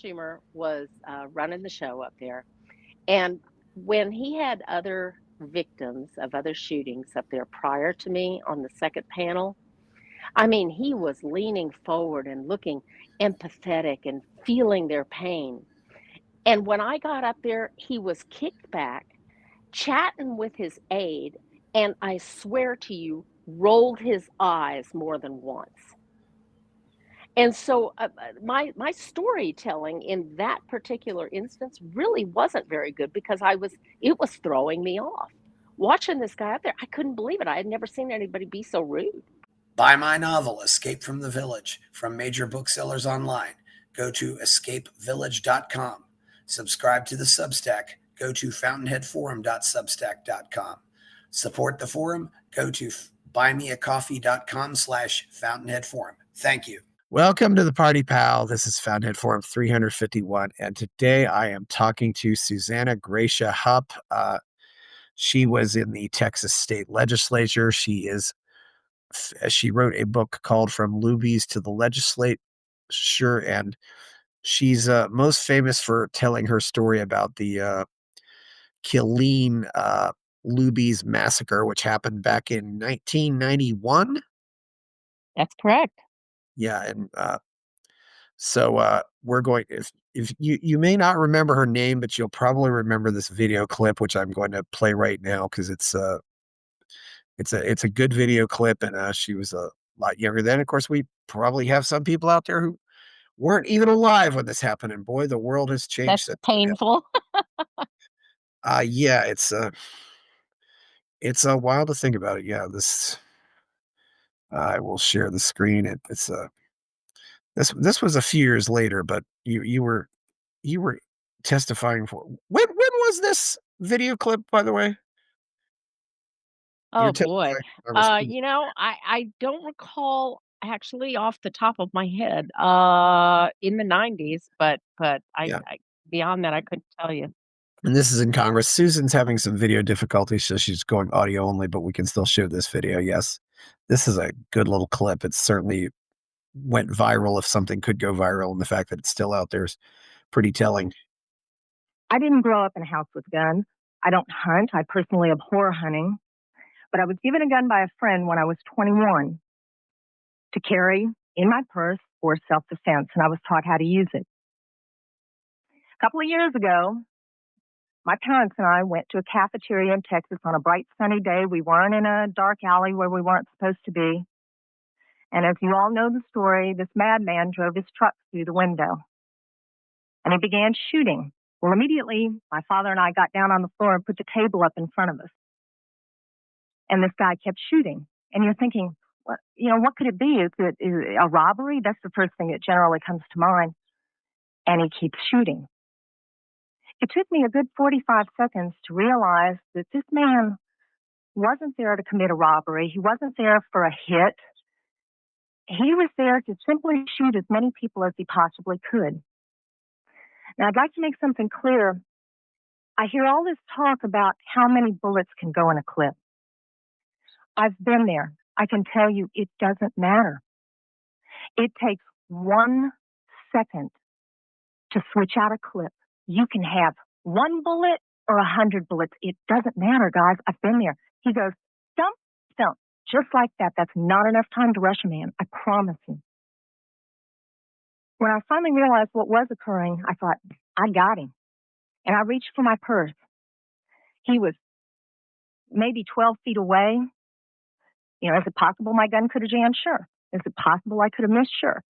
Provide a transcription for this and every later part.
Schumer was running the show up there. And when he had other victims of other shootings up there prior to me on the second panel, I mean, he was leaning forward and looking empathetic and feeling their pain. And when I got up there, he was kicked back, chatting with his aide, and I swear to you, rolled his eyes more than once. And so my storytelling in that particular instance really wasn't very good because it was throwing me off. Watching this guy up there, I couldn't believe it. I had never seen anybody be so rude. Buy my novel, Escape from the Village, from major booksellers online. Go to escapevillage.com. Subscribe to the Substack. Go to fountainheadforum.substack.com. Support the forum. Go to buymeacoffee.com/fountainheadforum. Thank you. Welcome to the Party Pal. This is Fountainhead Forum 351, and today I am talking to Suzanna Gratia Hupp. She was in the Texas State Legislature. She wrote a book called From Luby's to the Legislature, and she's most famous for telling her story about the Killeen Luby's Massacre, which happened back in 1991. That's correct. Yeah, and so we're going, if you may not remember her name, but you'll probably remember this video clip, which I'm going to play right now because it's a good video clip, and she was a lot younger then. Of course, we probably have some people out there who weren't even alive when this happened, and boy, the world has changed. That's painful. Yeah, it's wild to think about it. Yeah, I will share the screen. This was a few years later, but you were testifying for when was this video clip, by the way? Oh boy. I don't recall actually off the top of my head in the 90s, but Yeah. I beyond that I couldn't tell you. And this is in Congress. Susan's having some video difficulties, so she's going audio only, but we can still show this video. Yes. This is a good little clip. It certainly went viral, if something could go viral, and the fact that it's still out there is pretty telling. I didn't grow up in a house with guns. I don't hunt. I personally abhor hunting. But I was given a gun by a friend when I was 21 to carry in my purse for self-defense, and I was taught how to use it. A couple of years ago, my parents and I went to a cafeteria in Texas on a bright sunny day. We weren't in a dark alley where we weren't supposed to be. And as you all know the story, this madman drove his truck through the window, and he began shooting. Well, immediately, my father and I got down on the floor and put the table up in front of us. And this guy kept shooting. And you're thinking, what could it be? Is it a robbery? That's the first thing that generally comes to mind. And he keeps shooting. It took me a good 45 seconds to realize that this man wasn't there to commit a robbery. He wasn't there for a hit. He was there to simply shoot as many people as he possibly could. Now, I'd like to make something clear. I hear all this talk about how many bullets can go in a clip. I've been there. I can tell you it doesn't matter. It takes 1 second to switch out a clip. You can have 1 bullet or 100 bullets. It doesn't matter, guys. I've been there. He goes, stump, stump, just like that. That's not enough time to rush a man. I promise you. When I finally realized what was occurring, I thought, I got him. And I reached for my purse. He was maybe 12 feet away. Is it possible my gun could have jammed? Sure. Is it possible I could have missed? Sure.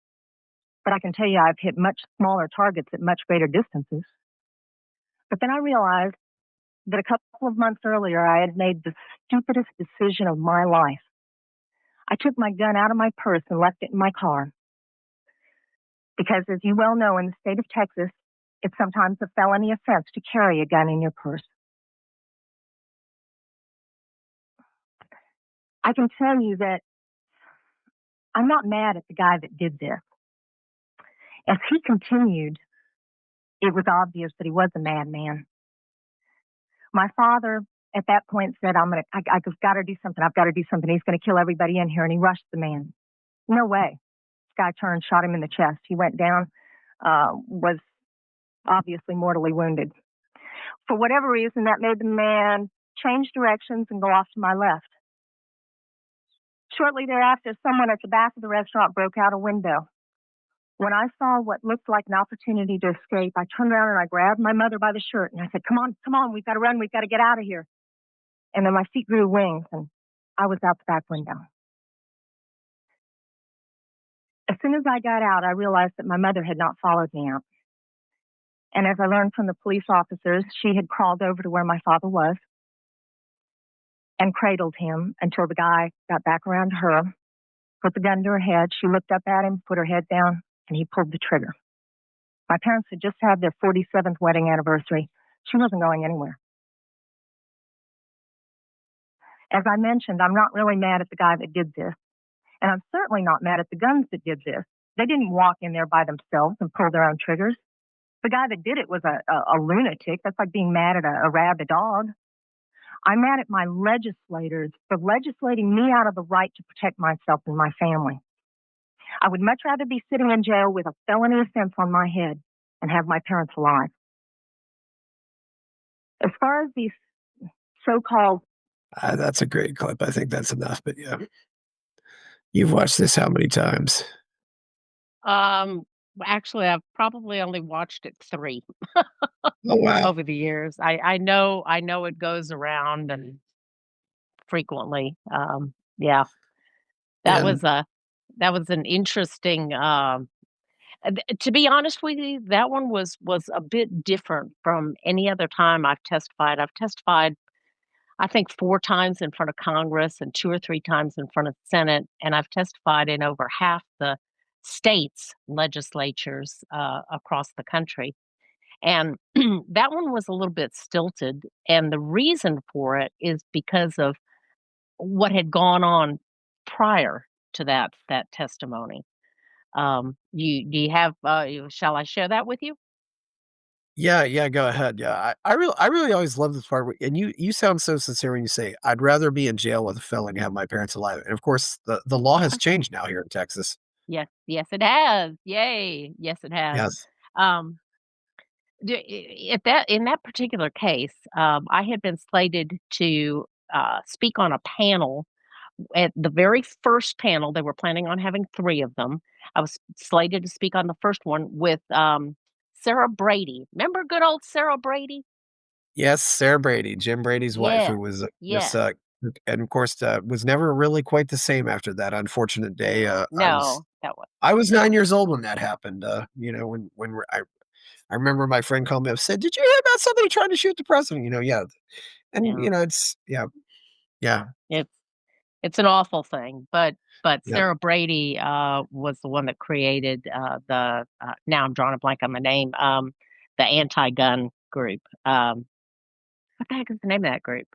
But I can tell you I've hit much smaller targets at much greater distances. But then I realized that a couple of months earlier, I had made the stupidest decision of my life. I took my gun out of my purse and left it in my car. Because as you well know, in the state of Texas, it's sometimes a felony offense to carry a gun in your purse. I can tell you that I'm not mad at the guy that did this. As he continued, it was obvious that he was a madman. My father at that point said, I've got to do something. I've got to do something. He's going to kill everybody in here. And he rushed the man. No way. This guy turned, shot him in the chest. He went down, was obviously mortally wounded. For whatever reason, that made the man change directions and go off to my left. Shortly thereafter, someone at the back of the restaurant broke out a window. When I saw what looked like an opportunity to escape, I turned around and I grabbed my mother by the shirt and I said, come on, we've got to run, we've got to get out of here. And then my feet grew wings and I was out the back window. As soon as I got out, I realized that my mother had not followed me out. And as I learned from the police officers, she had crawled over to where my father was and cradled him until the guy got back around her, put the gun to her head. She looked up at him, put her head down, and he pulled the trigger. My parents had just had their 47th wedding anniversary. She wasn't going anywhere. As I mentioned, I'm not really mad at the guy that did this. And I'm certainly not mad at the guns that did this. They didn't walk in there by themselves and pull their own triggers. The guy that did it was a lunatic. That's like being mad at a rabid dog. I'm mad at my legislators for legislating me out of the right to protect myself and my family. I would much rather be sitting in jail with a felony offense on my head and have my parents alive. As far as these so-called... That's a great clip. I think that's enough, but yeah. You've watched this how many times? Actually, I've probably only watched it 3 Oh, wow. over the years. I know it goes around and frequently. Yeah, that And was an interesting. To be honest with you, that one was a bit different from any other time I've testified. I've testified, I think, 4 times in front of Congress and 2 or 3 times in front of the Senate, and I've testified in over half the states' legislatures across the country. And that one was a little bit stilted, and the reason for it is because of what had gone on prior to that testimony. Do you have? Shall I share that with you? yeah, go ahead. Yeah, I really always love this part. And you sound so sincere when you say, "I'd rather be in jail with a felon and have my parents alive." And of course, the law has changed now here in Texas. Yes, it has. Yay! Yes, it has. Yes. Um, in that particular case, I had been slated to speak on a panel. At the very first panel, they were planning on having 3 of them. I was slated to speak on the first one with Sarah Brady. Remember good old Sarah Brady? Yes, Sarah Brady, Jim Brady's wife, who Yes, was this, yes. and of course, was never really quite the same after that unfortunate day. No, that was I was 9 years old when that happened. I remember my friend called me up, said, "Did you hear about somebody trying to shoot the president?" Yeah, and yeah. it's yeah, It's an awful thing, but yeah. Sarah Brady was the one that created the now I'm drawing a blank on the name, the anti-gun group. What the heck is the name of that group?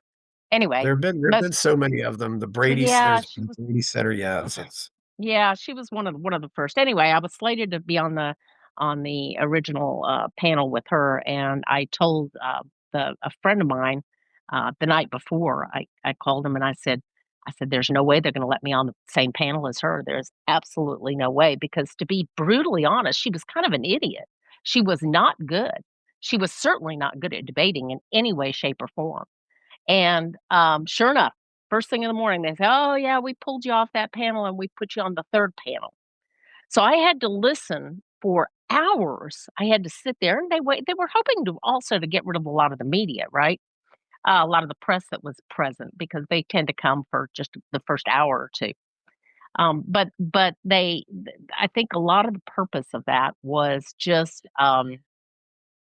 Anyway, There've been most so many of them. yeah, There's been Brady Center, yeah, she was one of the first. Anyway, I was slated to be on the original panel with her, and I told a friend of mine the night before. I called him and I said there's no way they're going to let me on the same panel as her. There's absolutely no way, because to be brutally honest, she was kind of an idiot. She was not good. She was certainly not good at debating in any way, shape, or form. And sure enough, first thing in the morning, they say, "Oh yeah, we pulled you off that panel and we put you on the 3rd panel." So I had to listen for hours. I had to sit there, and they were hoping to also to get rid of a lot of the media, right? A lot of the press that was present, because they tend to come for just the first hour or 2. But I think a lot of the purpose of that was just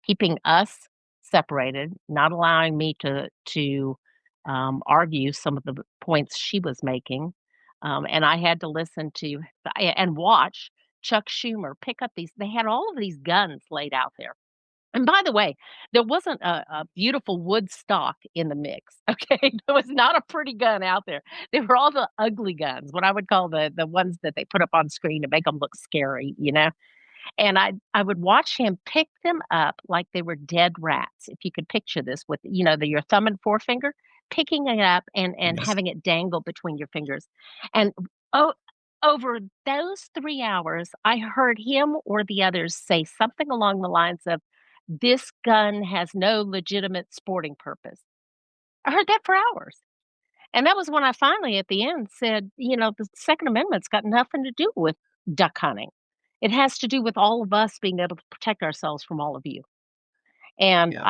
keeping us separated, not allowing me to argue some of the points she was making, and I had to listen to and watch Chuck Schumer pick up these. They had all of these guns laid out there. And by the way, there wasn't a beautiful wood stock in the mix. Okay, there was not a pretty gun out there. They were all the ugly guns, what I would call the ones that they put up on screen to make them look scary, you know. And I would watch him pick them up like they were dead rats, if you could picture this with, your thumb and forefinger, picking it up and Yes. having it dangle between your fingers. And oh, over those 3 hours, I heard him or the others say something along the lines of, this gun has no legitimate sporting purpose. I heard that for hours. And that was when I finally, at the end, said, the Second Amendment's got nothing to do with duck hunting. It has to do with all of us being able to protect ourselves from all of you. And Yeah.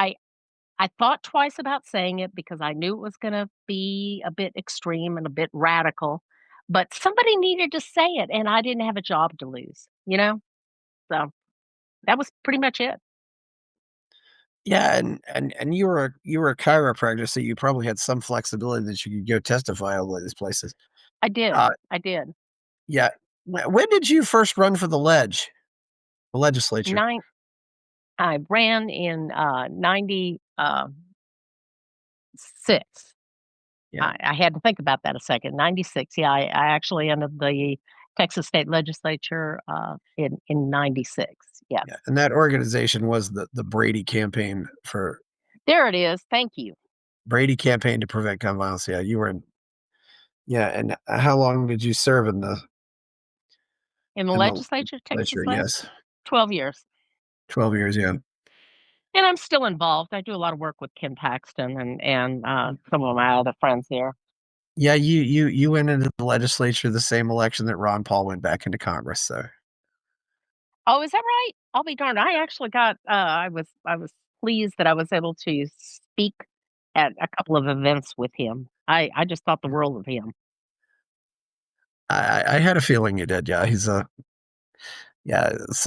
I thought twice about saying it because I knew it was going to be a bit extreme and a bit radical, but somebody needed to say it, and I didn't have a job to lose, So that was pretty much it. Yeah, and you were a chiropractor, so you probably had some flexibility that you could go testify all of these places. I did. Uh, I did. yeah. When did you first run for the legislature? I ran in 96. Yeah, I had to think about that a second. 96. Yeah, I actually entered the Texas State Legislature in 96. Yes. yeah, and that organization was the Brady campaign There it is. Thank you. Brady campaign to prevent gun violence. Yeah, you were in. Yeah, and how long did you serve In the in the legislature, Texas legislature? Leg, Yes, 12 years. 12 years. Yeah, And I'm still involved. I do a lot of work with Ken Paxton and some of my other friends here. yeah. You went into the legislature the same election that Ron Paul went back into Congress. So Oh, is that right? I'll be darned. I actually got I was pleased that I was able to speak at a couple of events with him. I just thought the world of him. I had a feeling you did. Yeah, he's a yeah. It's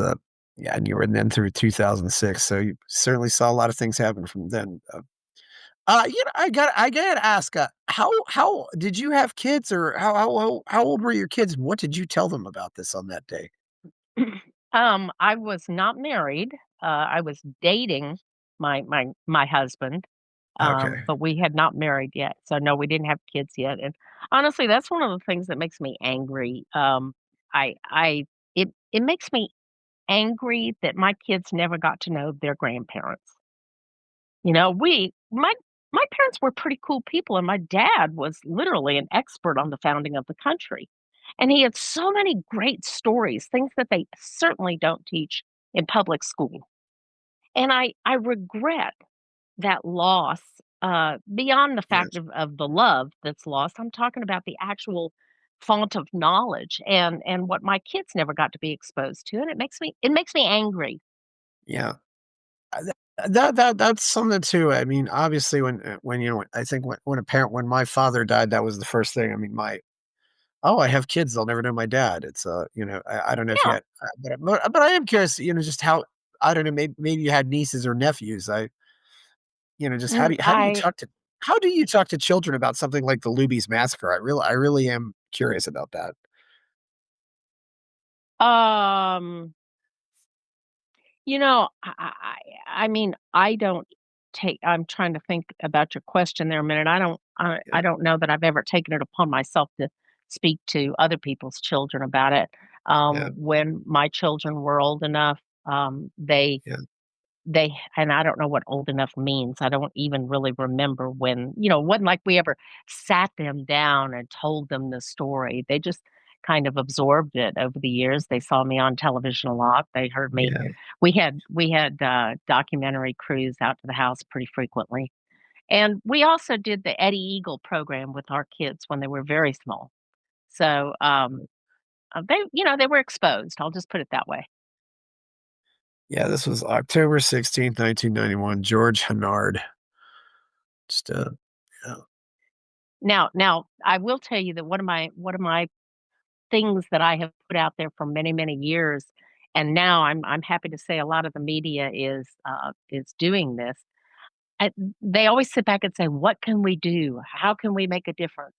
yeah, and you were then through 2006, so you certainly saw a lot of things happen from then. I gotta ask, how did you have kids, or how old were your kids? And what did you tell them about this on that day? I was not married. I was dating my husband, Okay, but we had not married yet. So no, we didn't have kids yet. And honestly, that's one of the things that makes me angry. I it makes me angry that my kids never got to know their grandparents. My parents were pretty cool people, and my dad was literally an expert on the founding of the country. And he had so many great stories, things that they certainly don't teach in public school. And I regret that loss, beyond the fact yes, of the love that's lost. I'm talking about the actual font of knowledge and what my kids never got to be exposed to, and it makes me angry. yeah. That's something too. I mean, obviously, I think when my father died, that was the first thing. I mean, I have kids. They'll never know my dad. It's I don't know if you Yeah. had, but I am curious. Just how I don't know. Maybe you had nieces or nephews. Just Mm, I how do you talk to children about something like the Luby's massacre? I really am curious about that. um I mean, I don't take I'm trying to think about your question there a minute. I Yeah, don't know that I've ever taken it upon myself to speak to other people's children about it. yeah, When my children were old enough, they yeah, they and I don't know what old enough means. I don't even really remember when, it wasn't like we ever sat them down and told them the story. They just kind of absorbed it over the years. They saw me on television a lot. They heard me. yeah. We had documentary crews out to the house pretty frequently. And we also did the Eddie Eagle program with our kids when they were very small. So they were exposed. I'll just put it that way. Yeah, this was October 16th, 1991. George Hennard. Just yeah, Now, I will tell you that one of my things that I have put out there for many, many years, and now I'm happy to say a lot of the media is doing this. I, they always sit back and say, "What can we do? How can we make a difference?"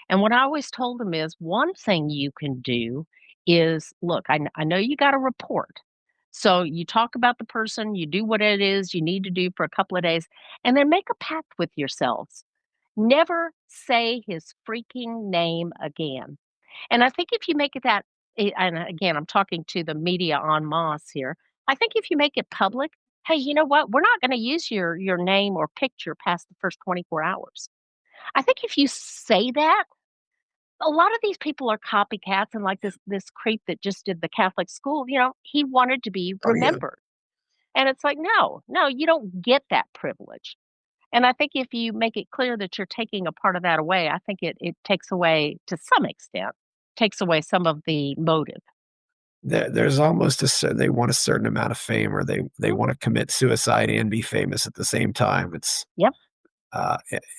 And what I always told them is, one thing you can do is, look, I know you got a report. So you talk about the person, you do what it is you need to do for a couple of days, and then make a pact with yourselves. Never say his freaking name again. And I think if you make it that, and again, I'm talking to the media en masse here. I think if you make it public, hey, you know what? We're not going to use your name or picture past the first 24 hours. I think if you say that, a lot of these people are copycats, and like this creep that just did the Catholic school, he wanted to be oh yeah, remembered. And it's like, no, you don't get that privilege. And I think if you make it clear that you're taking a part of that away, I think it takes away, to some extent, takes away some of the motive. There's almost they want a certain amount of fame, or they want to commit suicide and be famous at the same time. Yep.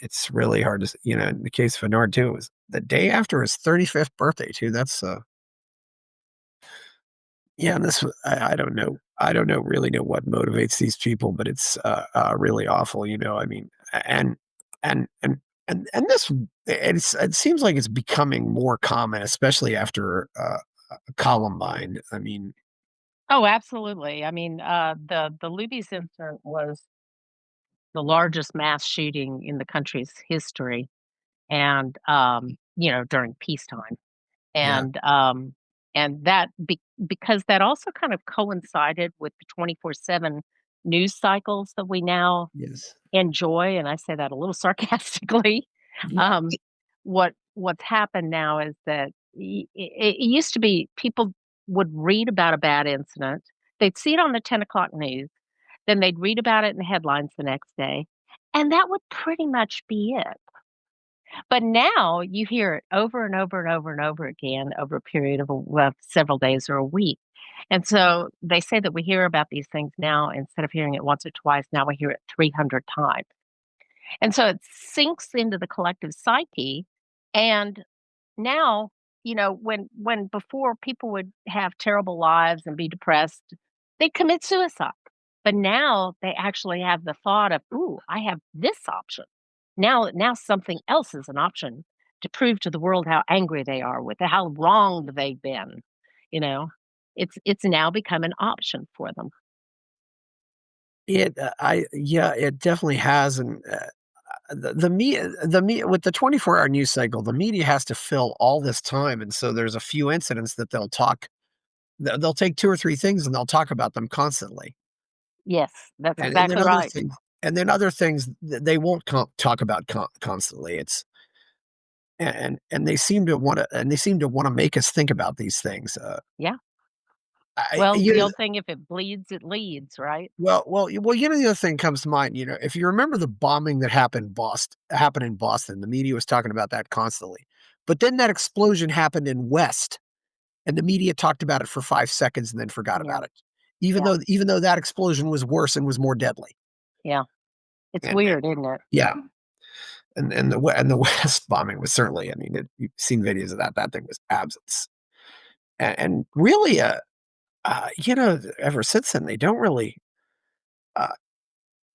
It's really hard to, in the case of Bernard too, it was the day after his 35th birthday too. That's yeah, and I don't know. I don't really know what motivates these people, but it's really awful. I mean, and and and and this it seems like it's becoming more common, especially after Columbine. I mean, Oh, absolutely. I mean, the Luby's incident was the largest mass shooting in the country's history, and during peacetime. yeah, And that because that also kind of coincided with the 24/7 news cycles that we now yes, enjoy, and I say that a little sarcastically. yeah, Um, what's happened now is that it used to be people would read about a bad incident, they'd see it on the 10 o'clock news, then they'd read about it in the headlines the next day, and that would pretty much be it. But now you hear it over and over and over and over again over a period of several days or a week. And so they say that we hear about these things now, instead of hearing it once or twice, now we hear it 300 times. And so it sinks into the collective psyche. And now, when before people would have terrible lives and be depressed, they'd commit suicide. But now they actually have the thought of, ooh, I have this option. Now something else is an option to prove to the world how angry they are with it, how wronged they've been. You know, it's now become an option for them. it definitely has, and the media with the 24-hour news cycle, the media has to fill all this time, and so there's a few incidents that they'll take 2 or 3 things and they'll talk about them constantly. Yes, that's And then exactly other right. things other things they won't talk about constantly. It's and they seem to wanna make us think about these things. Yeah. I Well, you the know old thing, if it bleeds, it leads, right? the other thing comes to mind, if you remember the bombing that happened in Boston, the media was talking about that constantly. But then that explosion happened in West, and the media talked about it for 5 seconds and then forgot Yeah. about it. Even Yeah. though that explosion was worse and was more deadly. Yeah. It's And weird, isn't it? yeah, and the West bombing was certainly, I mean, you've seen videos of that. That thing was absence. And really, ever since then, they don't really, uh,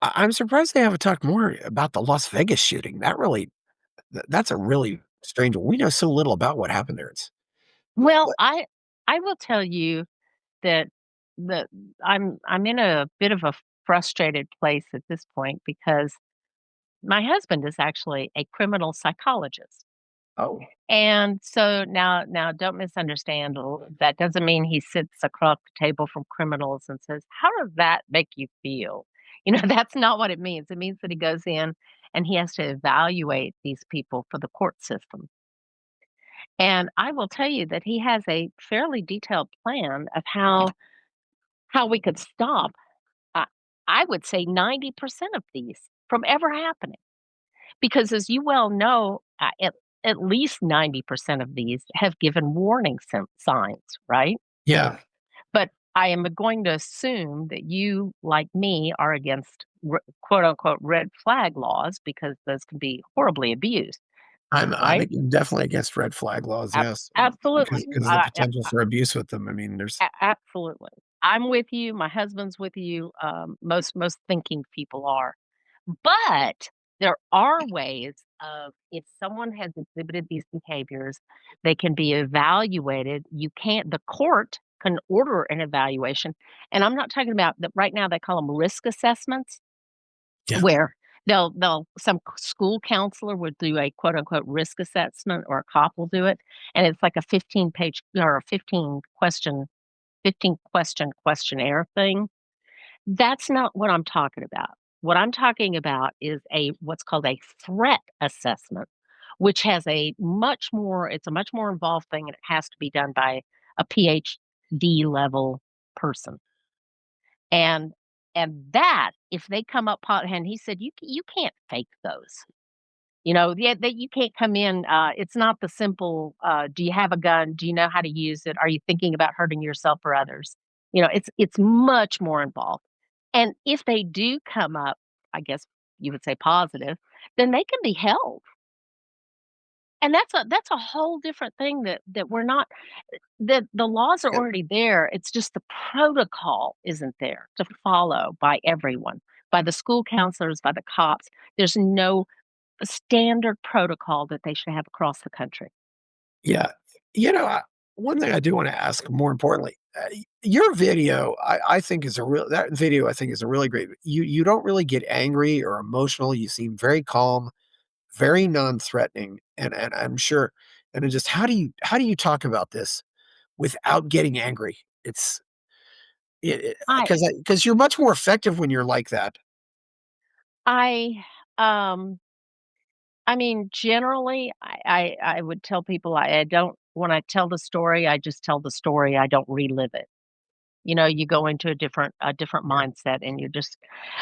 I'm surprised they haven't talked more about the Las Vegas shooting. That's a really strange one. We know so little about what happened there. It's Well, what I will tell you that the I'm in a bit of a frustrated place at this point, because my husband is actually a criminal psychologist. oh, And so now don't misunderstand, that doesn't mean he sits across the table from criminals and says, "How does that make you feel?" That's not what it means. It means that he goes in and he has to evaluate these people for the court system. And I will tell you that he has a fairly detailed plan of how we could stop, I I would say 90% of these from ever happening. Because as you well know, at least 90% of these have given warning signs, right? yeah. But I am going to assume that you, like me, are against quote unquote red flag laws, because those can be horribly abused, I'm right? definitely against red flag laws, yes, Absolutely. because of the potential for abuse with them. I mean, there's Absolutely. I'm with you. My husband's with you. Most thinking people are. But there are ways of, if someone has exhibited these behaviors, they can be evaluated. The court can order an evaluation. And I'm not talking about that right now, they call them risk assessments, yeah. where some school counselor would do a quote unquote risk assessment, or a cop will do it. And it's like a 15-page or a 15 question questionnaire thing. That's not what I'm talking about. What I'm talking about is what's called a threat assessment, which has it's a much more involved thing, and it has to be done by a PhD level person. And And that, if they come up and he said, you can't fake those. Yeah, that you can't come in. It's not the simple, do you have a gun? Do you know how to use it? Are you thinking about hurting yourself or others? It's much more involved. And if they do come up, I guess you would say positive, then they can be held. And that's a whole different thing that we're not the laws are Yeah, already there. It's just the protocol isn't there to follow by everyone, by the school counselors, by the cops. There's no standard protocol that they should have across the country. yeah. One thing I do want to ask, more importantly, your video, I think is that video I think is a really great. You don't really get angry or emotional. You seem very calm, very non-threatening, and I'm sure. And then just how do you talk about this without getting angry? It's I because you're much more effective when you're like that. I um I mean, generally, I would tell people I don't when I tell the story, I just tell the story. I don't relive it. You go into a different Yeah. mindset, and you just.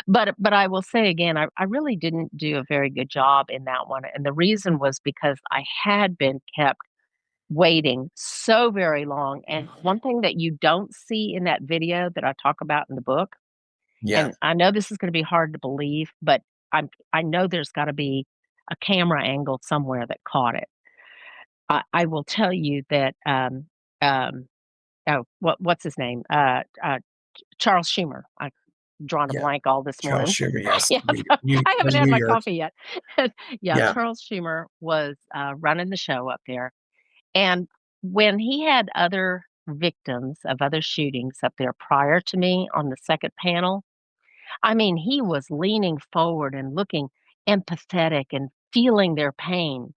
But I will say again, I really didn't do a very good job in that one, and the reason was because I had been kept waiting so very long. And one thing that you don't see in that video that I talk about in the book, Yeah. and I know this is going to be hard to believe, but I know there's got to be a camera angle somewhere that caught it. I will tell you that um, oh, what's his name? Charles Schumer. I drawn a Yeah. blank all this Charles morning. Schumer, yes. Yeah, I haven't had New my York. coffee yet. Yeah, Yeah. Charles Schumer was running the show up there, and when he had other victims of other shootings up there prior to me on the second panel, I mean, he was leaning forward and looking empathetic and feeling their pain.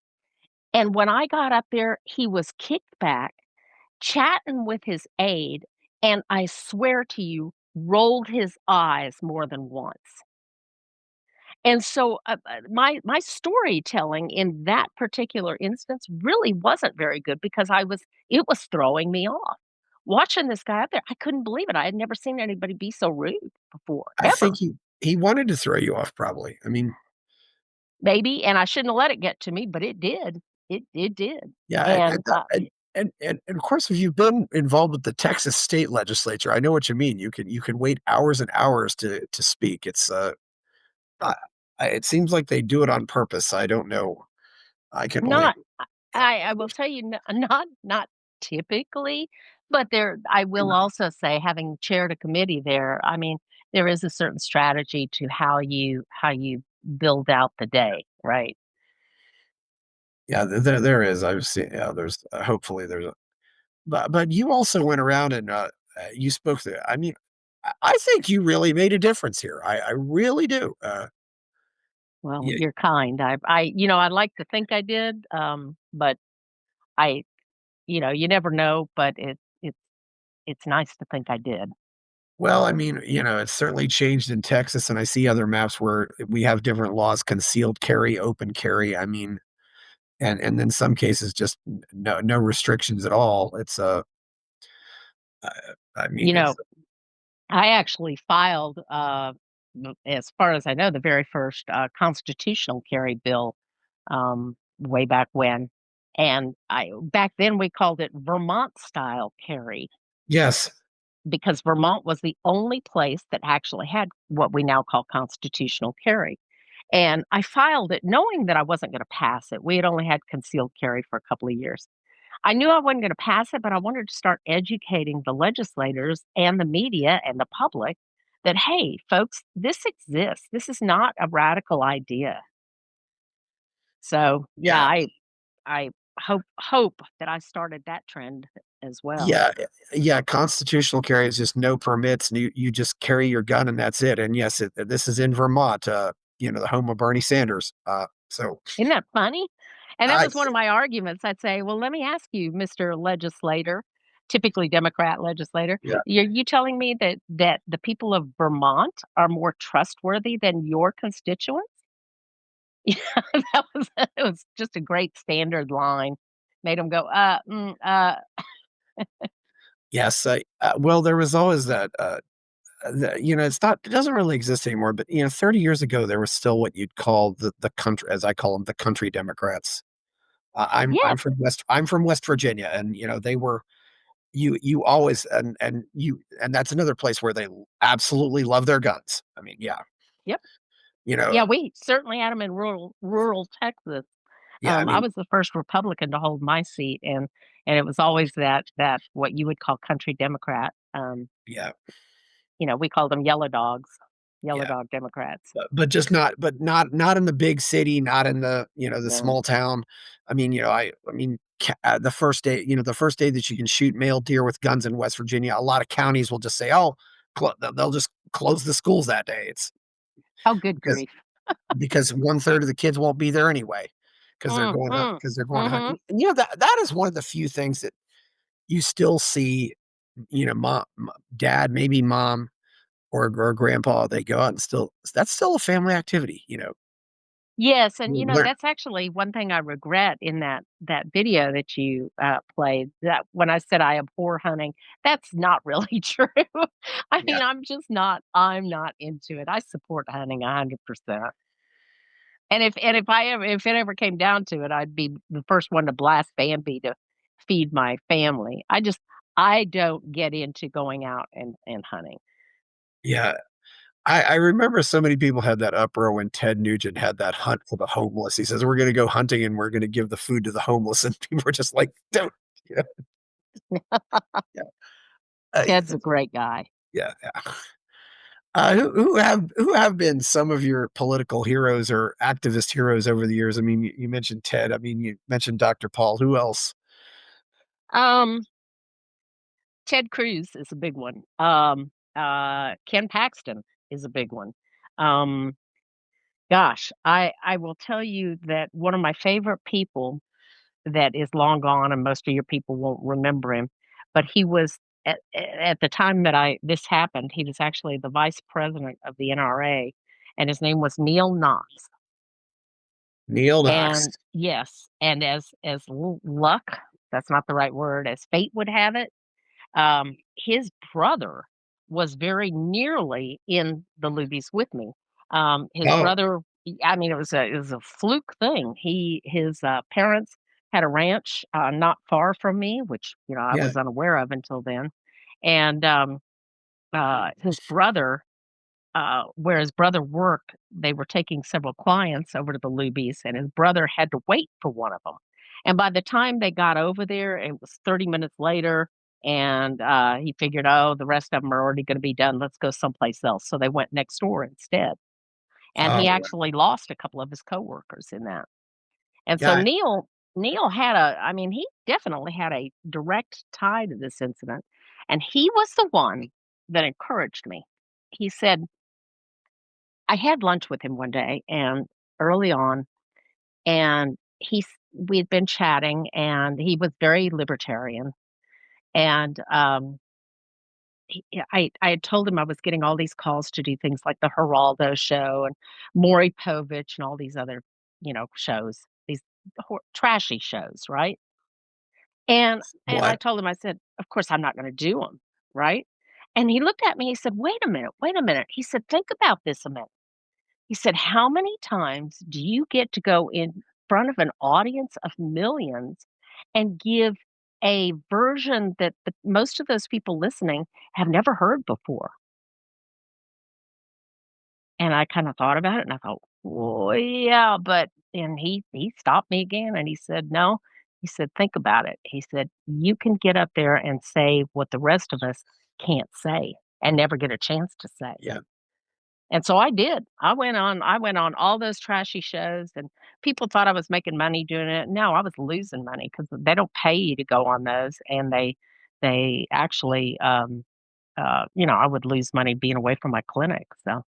And when I got up there, he was kicked back, chatting with his aide, and I swear to you, rolled his eyes more than once. And so my storytelling in that particular instance really wasn't very good because it was throwing me off. Watching this guy up there, I couldn't believe it. I had never seen anybody be so rude before, I ever. think he wanted to throw you off probably. I mean, Maybe, and I shouldn't have let it get to me, but it did. It did. yeah, And, and of course, if you've been involved with the Texas state legislature, I know what you mean. You can wait hours and hours to speak. I it seems like they do it on purpose. I don't know. I can only not I will tell you, not typically, but I will also say, having chaired a committee there, I mean, there is a certain strategy to how you build out the day, right? yeah, there is. I've seen yeah, there's hopefully there's a but you also went around and you spoke to I mean, I think you really made a difference here. I really do. Well, Yeah, you're kind. I'd like to think I did, but I you never know, but it's nice to think I did. well, I mean, it's certainly changed in Texas, and I see other maps where we have different laws, concealed carry, open carry. I mean, and in some cases, just no restrictions at all. Uh, I mean, You know, I actually filed, as far as I know, the very first constitutional carry bill way back when, and I back then we called it Vermont style carry yes, because Vermont was the only place that actually had what we now call constitutional carry. And I filed it knowing that I wasn't going to pass it. We had only had concealed carry for a couple of years. I knew I wasn't gonna pass it, but I wanted to start educating the legislators and the media and the public that, "Hey, folks, this exists. This is not a radical idea." So, yeah, yeah, I hope that I started that trend as well. yeah, yeah. Constitutional carry is just no permits, and you just carry your gun, and that's it. And yes, this is in Vermont, the home of Bernie Sanders. So Isn't that funny? And that I was one of my arguments. I'd say, "Well, let me ask you, Mr. Legislator," typically Democrat legislator, yeah. "you telling me that the people of Vermont are more trustworthy than your constituents?" Yeah, it was just a great standard line. Made them go, Yes, well, there was always that, it doesn't really exist anymore, but 30 years ago, there was still what you'd call the country, as I call them, the country Democrats. Yes. I'm from West Virginia, and they were you always and that's another place where they absolutely love their guns. I mean, yeah, Yep. you know, Yeah, we certainly had them in rural Texas. yeah, I I mean, was the first Republican to hold my seat, and it was always that what you would call country Democrat. yeah, We called them yellow dogs, yellow yeah, dog Democrats. but just not in the big city, not in the No. small town. I mean, the first day that you can shoot male deer with guns in West Virginia, a lot of counties will just say, oh, they'll just close the schools that day. It's Oh, good because grief. one third of the kids won't be there anyway Mm, mm, because they're going mhm. hunting. And, that is one of the few things that you still see, dad, maybe mom or grandpa, they go out and that's still a family activity. Yes, and, Learn that's actually one thing I regret in that video that you, played, that when I said I abhor hunting, that's not really true. I Yeah, mean, I'm not into it. I support hunting 100%. And if it ever came down to it, I'd be the first one to blast Bambi to feed my family. I don't get into going out and hunting. yeah. I remember so many people had that uproar when Ted Nugent had that hunt for the homeless. He says, "We're gonna go hunting and we're gonna give the food to the homeless," and people were just like, "Don't." Yeah, yeah. Ted's a great guy. Yeah, yeah. Who have been some of your political heroes or activist heroes over the years? I mean, you mentioned Ted. I mean, you mentioned Dr. Paul. Who else? Um, Ted Cruz is a big one. Ken Paxton is a big one. Um, Gosh, I will tell you that one of my favorite people that is long gone, and most of your people won't remember him, but he was at the time that I this happened, he was actually the vice president of the NRA, and his name was Neil Knox. Neil Knox. And yes, and luck, that's not the right word, as fate would have it, his brother was very nearly in the Luby's with me. His Oh, brother, I mean, it was a fluke thing. His parents had a ranch not far from me, which I yeah. was unaware of until then, and his brother. Where his brother worked, they were taking several clients over to the Luby's, and his brother had to wait for one of them. And by the time they got over there, it was 30 minutes later, and he figured, oh, the rest of them are already going to be done. Let's go someplace else. So they went next door instead. And Oh, he wow. actually lost a couple of his coworkers in that. And so Yeah. Neil I mean, he definitely had a direct tie to this incident, and he was the one that encouraged me. He said, I had lunch with him one day and early on, and we'd been chatting, and he was very libertarian. And I had told him I was getting all these calls to do things like the Geraldo show and Maury Povich and all these other, shows, these trashy shows, right? And I What? told him, I said, of course I'm not going to do them, right? And he looked at me. He said, wait a minute, wait a minute. He said, think about this a minute. He said, "How many times do you get to go in front of an audience of millions and give a version that most of those people listening have never heard before?" And I kinda thought about it, and I thought, "Well, yeah, but," and he stopped me again, and he said, "No." He said, "Think about it." He said, "You can get up there and say what the rest of us can't say and never get a chance to say." Yeah. And so I did. I went on all those trashy shows, and people thought I was making money doing it. No, I was losing money because they don't pay you to go on those, and they actually, I would lose money being away from my clinic, so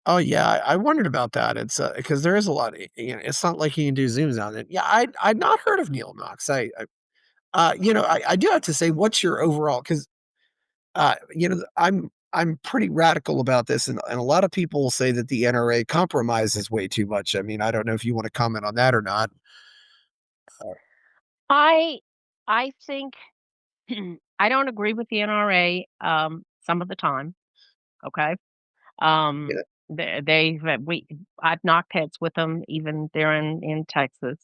Oh, yeah, I wondered about that. It's, because there is a lot of it's not like you can do Zooms on it. Yeah, I'd not heard of Neil Knox. I do have to say, what's your overall? Because I'm pretty radical about this, and a lot of people will say that the NRA compromises way too much. I mean, I don't know if you wanna comment on that or not. Uh, I I think I don't agree with the NRA, some of the time. Okay. Um, Yeah. I've knocked heads with them even there in Texas,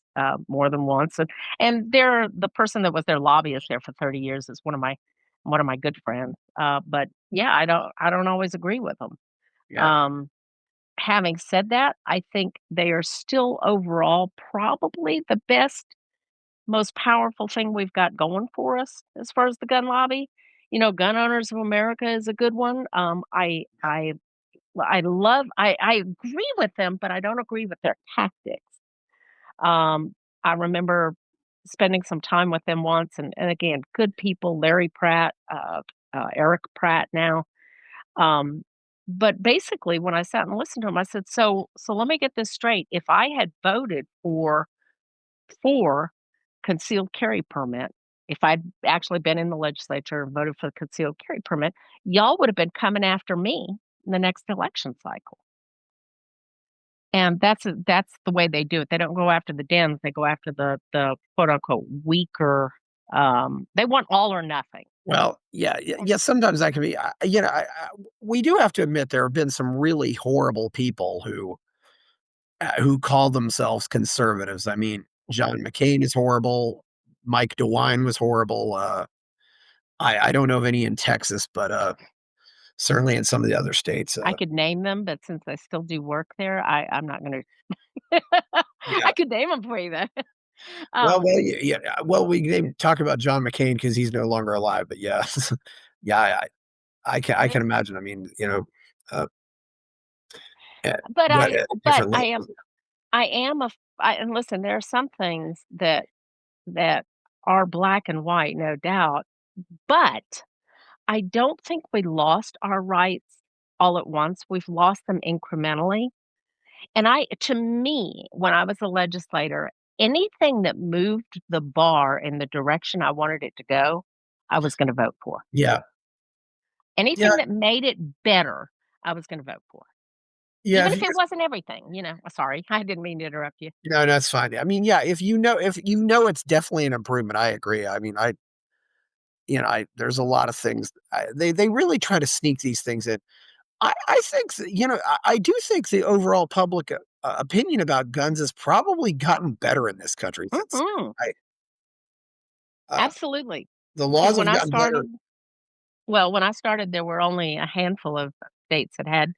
more than once, and they're the person that was their lobbyist there for 30 years is one of my good friends. But yeah, I don't always agree with them. Yeah. Um, Having said that, I think they are still overall probably the best, most powerful thing we've got going for us as far as the gun lobby. You know, Gun Owners of America is a good one. I agree with them, but I don't agree with their tactics. Um, I remember spending some time with them once, and again, good people, Larry Pratt, Eric Pratt now. Um, but basically, when I sat and listened to him, I said, so let me get this straight. If I had voted for concealed carry permit, if I'd actually been in the legislature and voted for the concealed carry permit, y'all would have been coming after me in the next election cycle. And that's the way they do it. They don't go after the Dems, they go after the quote unquote weaker, they want all or nothing. Well, yeah, yeah. Sometimes that can be, we do have to admit there have been some really horrible people who call themselves conservatives. I mean, John McCain is horrible. Mike DeWine was horrible. I don't know of any in Texas, but certainly in some of the other states. I could name them, but since I still do work there, I'm not gonna Yeah. I could name them for you though. Um, Well, yeah, yeah. Well, we can talk about John McCain because he's no longer alive. But yeah, yeah, I can imagine. I mean, uh, eh, but different I am and listen, there are some things that are black and white, no doubt, but I don't think we lost our rights all at once. We've lost them incrementally. And to me, when I was a legislator, anything that moved the bar in the direction I wanted it to go, I was going to vote for. Yeah, yeah, Anything that made it better, I was going to vote for. yeah. Even if it wasn't everything, you know. Sorry, I didn't mean to interrupt you. No, that's fine. I mean, yeah, if you know it's definitely an improvement, I agree. I mean, there's a lot of things they really try to sneak these things in. I think I do think the overall public opinion about guns has probably gotten better in this country since Mhm. I uh, Absolutely. the You know, laws have gotten better. when I started, there were only a handful of states that had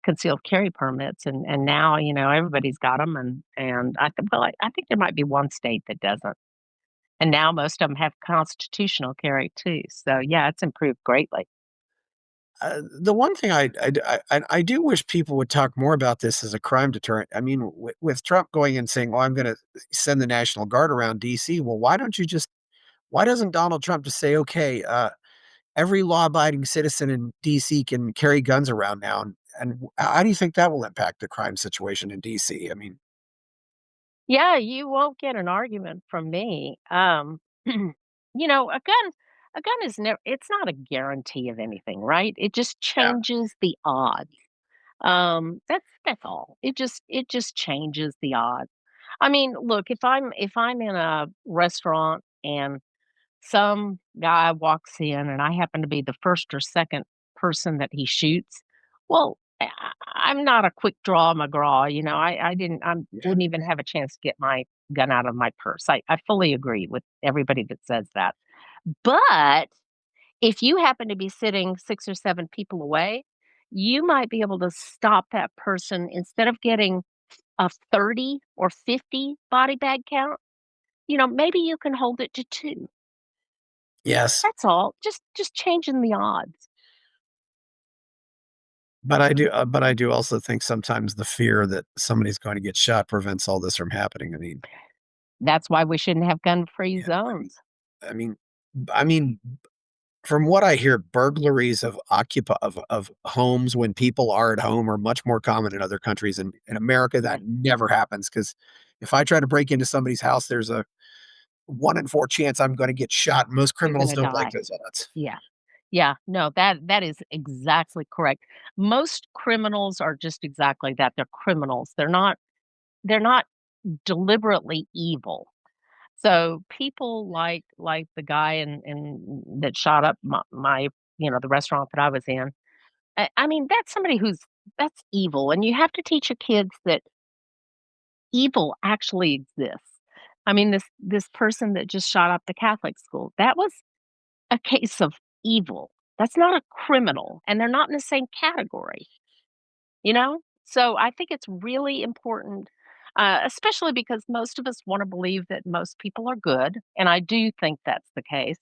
concealed carry permits, and now, you know, everybody's got them, and I think there might be one state that doesn't, and now most of them have constitutional carry too, so, yeah, it's improved greatly. The one thing I do wish people would talk more about this as a crime deterrent. I mean, with Trump going and saying, "Well, I'm going to send the National Guard around D.C." Well, why doesn't Donald Trump just say, "Okay, every law-abiding citizen in D.C. can carry guns around now," and how do you think that will impact the crime situation in D.C.? I mean, Yeah, you won't get an argument from me, you know, a gun is never it's not a guarantee of anything, right? It just yeah, changes the odds. That's all. It just changes the odds. I mean, look, if I'm in a restaurant and some guy walks in and I happen to be the first or second person that he shoots, well, I'm not a quick draw McGraw, you know. I yeah, wouldn't even have a chance to get my gun out of my purse. I fully agree with everybody that says that. But if you happen to be sitting 6 or 7 people away, you might be able to stop that person instead of getting a 30 or 50 body bag count, you know, maybe you can hold it to 2. yes, That's all. Just changing the odds. but I do also think sometimes the fear that somebody's going to get shot prevents all this from happening. I mean, That's why we shouldn't have gun-free yeah, zones. I mean, I mean, from what I hear, burglaries of homes when people are at home are much more common in other countries. In America, Yeah, that never happens because if I try to break into somebody's house, there's a 1 in 4 chance I'm gonna get shot. Most you're criminals gonna don't like die. those odds. Yeah. Yeah, no, that is exactly correct. Most criminals are just exactly that, they're criminals. They're not deliberately evil. So people like the guy in that shot up my you know, the restaurant that I was in. I mean, that's somebody that's evil, and you have to teach your kids that evil actually exists. I mean, this person that just shot up the Catholic school, that was a case of evil. That's not a criminal, and they're not in the same category, you know? So I think it's really important, especially because most of us want to believe that most people are good, and I do think that's the case.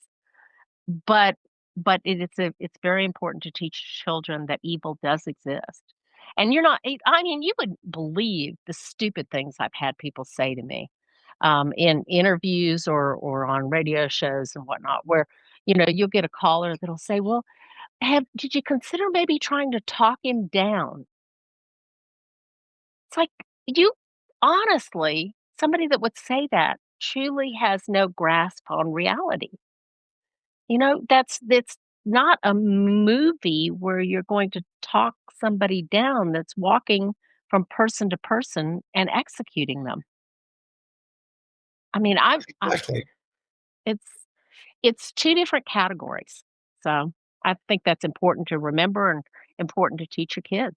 But it's very important to teach children that evil does exist. And you're not I mean, you wouldn't believe the stupid things I've had people say to me, in interviews or on radio shows and whatnot, where, you'll get a caller that'll say, "Well, have did you consider maybe trying to talk him down?" It's like, you honestly, somebody that would say that truly has no grasp on reality. That's not a movie where you're going to talk somebody down that's walking from person to person and executing them. I mean, I Exactly. it's it's 2 different categories. So, I think that's important to remember and important to teach your kids.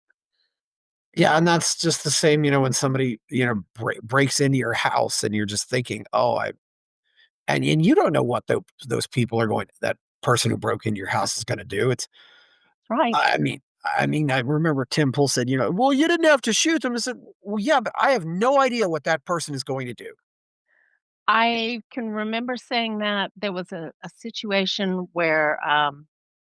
Yeah, and that's just the same, when somebody, breaks into your house and you're just thinking, "Oh, I," and you don't know what those people are going that person who broke into your house is gonna do. It's Right. I remember Tim Pool said, "Well, you didn't have to shoot them." I said, "Well, yeah, but I have no idea what that person is going to do." I can remember saying that there was a situation where,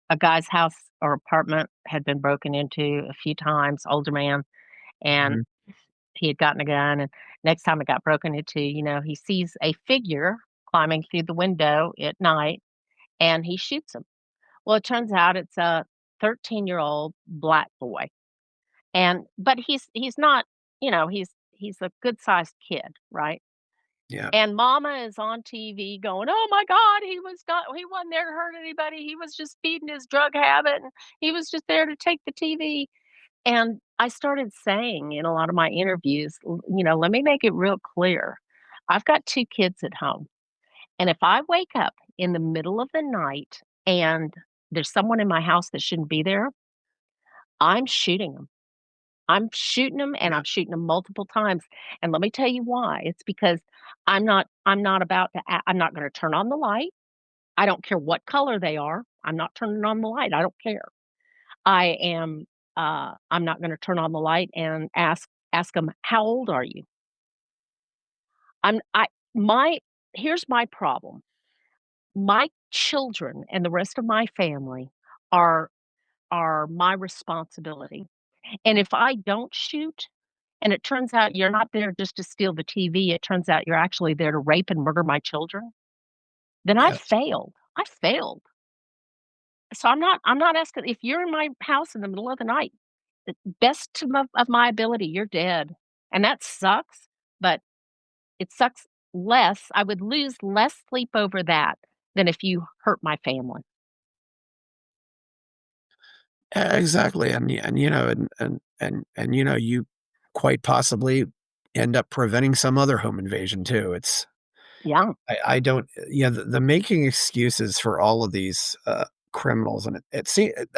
a guy's house or apartment had been broken into a few times, older man, and Mhm. he had gotten a gun, and next time it got broken into, he sees a figure climbing through the window at night, and he shoots him. Well, it turns out it's a 13-year-old black boy, but he's not, he's a good-sized kid, right? Yeah. And mama is on TV going, "Oh my god, he wasn't there to hurt anybody. He was just feeding his drug habit, and he was just there to take the TV." And I started saying in a lot of my interviews, "Let me make it real clear. I've got 2 kids at home, and if I wake up in the middle of the night and there's someone in my house that shouldn't be there, I'm shooting them. I'm shooting them, and Yeah. I'm shooting them multiple times, and let me tell you why. It's because I'm not about to I'm not gonna turn on the light. I don't care what color they are. I'm not turning on the light. I don't care. I'm not gonna turn on the light and ask them, 'How old are you?' I'm I my Here's my problem. My children and the rest of my family are my responsibility, and if I don't shoot and it turns out you're not there just to steal the TV, it turns out you're actually there to rape and murder my children, then I Yes. failed. I failed. So I'm not asking if you're in my house in the middle of the night, the best of my ability, you're dead. And that sucks, but it sucks less. I would lose less sleep over that than if you hurt my family. Exactly, and, you quite possibly end up preventing some other home invasion too. Yeah. I don't yeah, the making excuses for all of these, criminals, and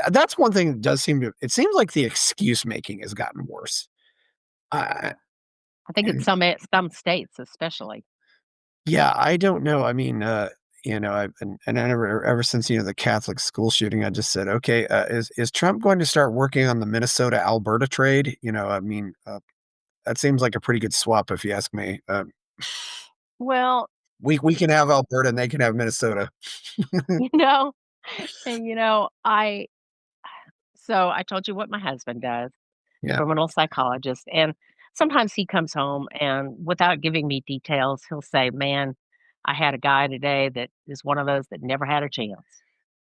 that's one thing that does seem to it seems like the excuse making has gotten worse. I I think it's and some states especially. yeah, I don't know. I mean, I've and ever since, the Catholic school shooting, I just said, "Okay, is Trump going to start working on the Minnesota-Alberta trade?" I mean, that seems like a pretty good swap if you ask me. Well, We can have Alberta and they can have Minnesota. you know, and I told you what my husband does, Yeah, criminal psychologist, and sometimes he comes home and without giving me details, he'll say, "Man, I had a guy today that is one of those that never had a chance."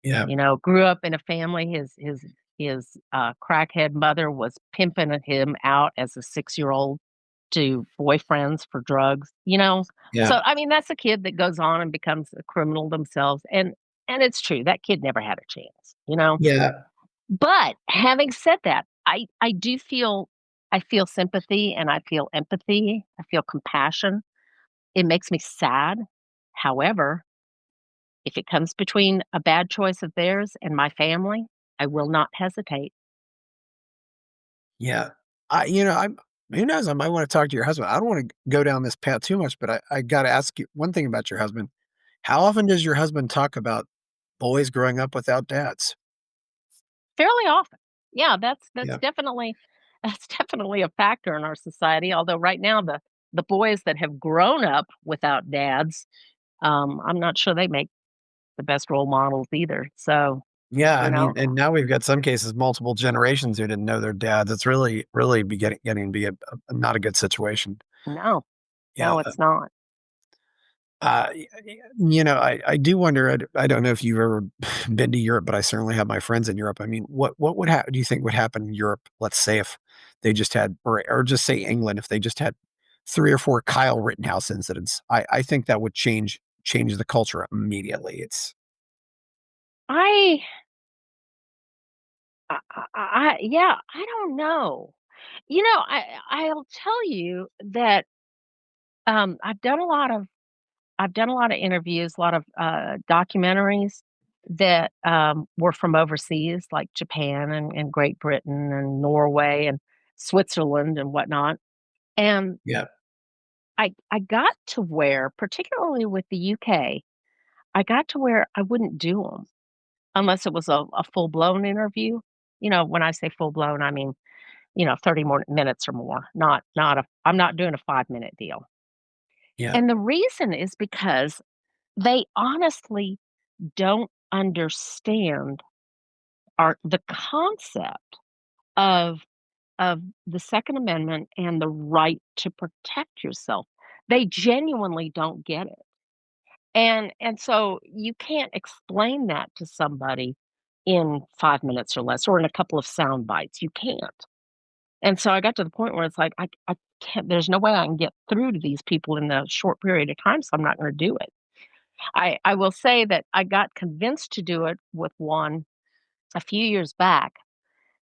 yeah, Grew up in a family, his crackhead mother was pimping him out as a 6-year-old to boyfriends for drugs, you know? yeah, So, I mean, that's a kid that goes on and becomes a criminal themselves, and it's true, that kid never had a chance, you know? yeah. But having said that, I feel sympathy and I feel empathy, I feel compassion. It makes me sad. However, if it comes between a bad choice of theirs and my family, I will not hesitate. Yeah. I'm who knows? I might want to talk to your husband. I don't want to go down this path too much, but I got to ask you one thing about your husband. How often does your husband talk about boys growing up without dads? Fairly often. Yeah, that's Yeah. definitely that's definitely a factor in our society, although right now the boys that have grown up without dads, I'm not sure they make the best role models either. So, Yeah, I you mean, know, and now we've got some cases, multiple generations who didn't know their dads. It's really, really getting to be not a good situation. no, Yeah. no, it's not. I do wonder. I don't know if you've ever been to Europe, but I certainly have my friends in Europe. I mean, what would do you think would happen in Europe? Let's say if they just had, or just say England, if they just had 3 or 4 Kyle Rittenhouse incidents, I think that would change the culture immediately. It's I yeah, I don't know. I'll tell you that I've done a lot of interviews, a lot of documentaries that were from overseas, like Japan and Great Britain and Norway and Switzerland and whatnot. And yeah, I got to where, particularly with the UK, I got to where I wouldn't do them unless it was a full blown interview. When I say full blown, I mean 30 more minutes or more. I'm not doing a 5 minute deal. yeah, And the reason is because they honestly don't understand the concept of the Second Amendment and the right to protect yourself. They genuinely don't get it. And so you can't explain that to somebody in 5 minutes or less or in a couple of sound bites. You can't. And so I got to the point where it's like I can't there's no way I can get through to these people in a short period of time, so I'm not going to do it. I will say that I got convinced to do it with one a few years back,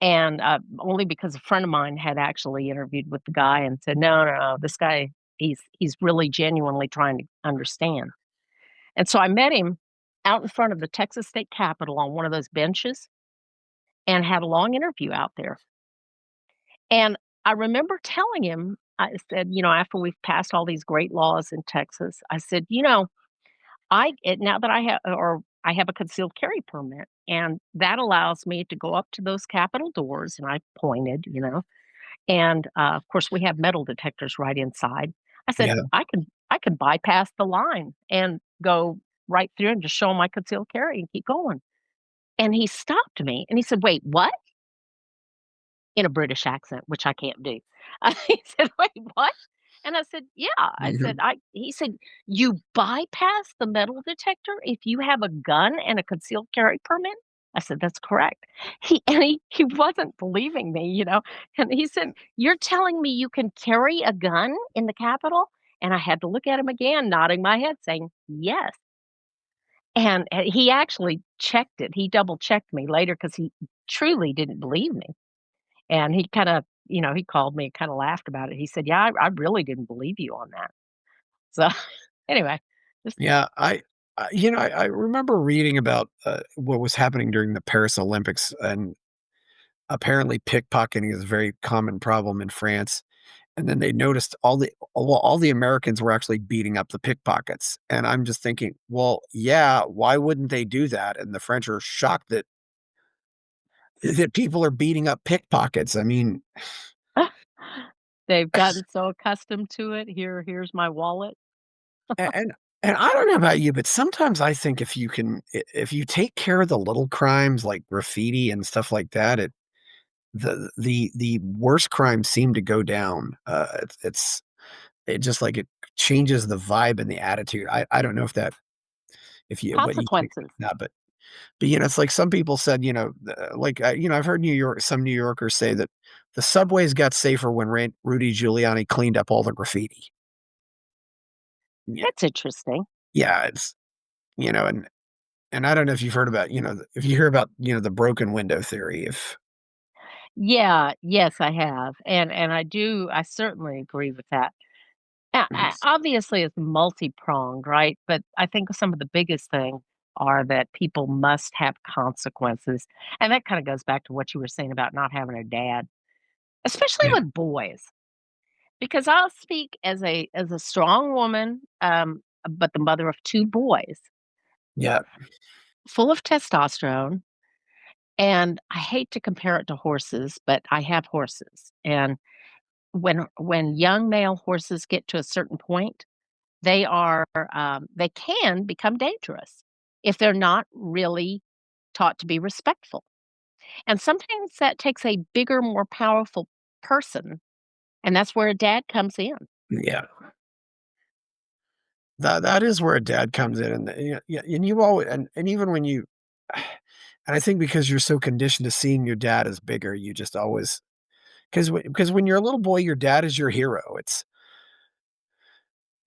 and, only because a friend of mine had actually interviewed with the guy and said, "No, no, no, this guy, he's really genuinely trying to understand." And so I met him out in front of the Texas State Capitol on one of those benches and had a long interview out there. And I remember telling him, I said, after we've passed all these great laws in Texas, I said, now that I have a concealed carry permit, and that allows me to go up to those Capitol doors, and I pointed, and, of course, we have metal detectors right inside. I said, yeah. I can bypass the line and go right through and just show 'em my concealed carry and keep going." And he stopped me, and he said, "Wait, what?" In a British accent, which I can't do. He said, "Wait, what?" And I said, "Yeah." I said, Mhm. "I" he said, "You bypass the metal detector if you have a gun and a concealed carry permit?" I said, "That's correct." He wasn't believing me, and he said, "You're telling me you can carry a gun in the Capitol?" And I had to look at him again, nodding my head saying, "Yes." And he actually checked it. He double checked me later because he truly didn't believe me. And he kinda he called me and kinda laughed about it. He said, "Yeah, I really didn't believe you on that." So, anyway, just Yeah, I remember reading about, what was happening during the Paris Olympics, and apparently pickpocketing is a very common problem in France, and then they noticed all the Americans were actually beating up the pickpockets, and I'm just thinking, "Well, yeah, why wouldn't they do that?" And the French are shocked that people are beating up pickpockets. I mean, they've gotten so accustomed to it. Here's my wallet. a and I don't know about you, but sometimes I think if you can if you take care of the little crimes like graffiti and stuff like that, the worst crimes seem to go down. It just like it changes the vibe and the attitude. I don't know if you what you think Consequences. about that, but it's like some people said, like I've heard some New Yorkers say that the subways got safer when Rudy Giuliani cleaned up all the graffiti. Yeah, That's interesting. yeah, it's you know, and I don't know if you've heard about if you hear about the broken window theory. If Yeah, yes, I have, and I certainly agree with that. it's- Obviously, it's multi-pronged, right? But I think some of the biggest thing are that people must have consequences, and that kinda goes back to what you were saying about not having a dad. especially Yeah. with boys, because I'll speak as a strong woman, but the mother of 2 boys, Yeah. full of testosterone, and I hate to compare it to horses, but I have horses, and when young male horses get to a certain point, they are, they can become dangerous if they're not really taught to be respectful. And sometimes that takes a bigger, more powerful person, and that's where a dad comes in. Yeah. That is where a dad comes in, and, yeah, and you always and even when you and I think because you're so conditioned to seeing your dad as bigger, you just always because when you're a little boy, your dad is your hero.